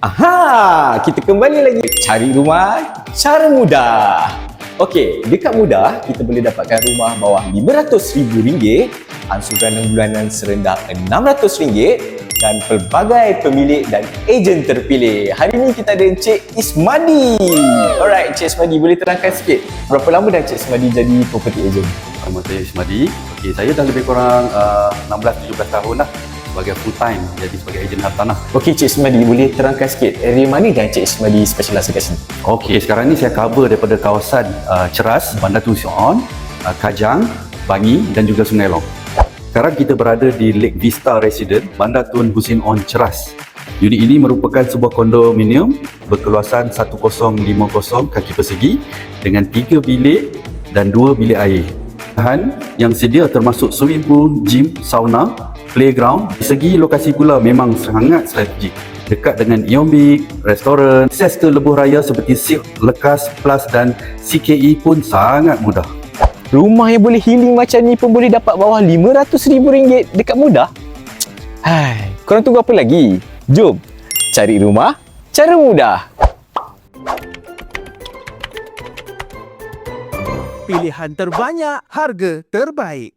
Aha, kita kembali lagi cari rumah cara mudah. Okey, dekat mudah kita boleh dapatkan rumah bawah RM500,000, angsuran bulanan serendah RM600 dan pelbagai pemilik dan ejen terpilih. Hari ini kita ada Encik Ismadi. Alright, Encik Ismadi boleh terangkan sikit berapa lama dah Encik Ismadi jadi property agent? Nama saya Ismadi. Okey, saya dah lebih kurang 16-17 tahun dah sebagai full time, jadi sebagai ejen hartanah. Okey, Encik Ismadi boleh terangkan sikit area mana yang Encik Ismadi specialize dekat sini? Okey, sekarang ni saya cover daripada kawasan Ceras, Bandar Tun Sion, Kajang, Bangi dan juga Sungai Long. Sekarang kita berada di Lake Vista Residence, Bandar Tun Husin On Ceras. Unit ini merupakan sebuah kondominium berkeluasan 1050 kaki persegi dengan 3 bilik dan 2 bilik air. Bahan yang sedia termasuk swimming pool, gym, sauna, playground. Di segi lokasi pula memang sangat strategik. Dekat dengan Iombik, restoran, akses ke lebuh raya seperti Silk, Lekas, Plus dan CKE pun sangat mudah. Rumah yang boleh healing macam ni pun boleh dapat bawah RM500,000 dekat mudah? Hai, korang tunggu apa lagi? Jom cari rumah cara mudah. Pilihan terbanyak, harga terbaik.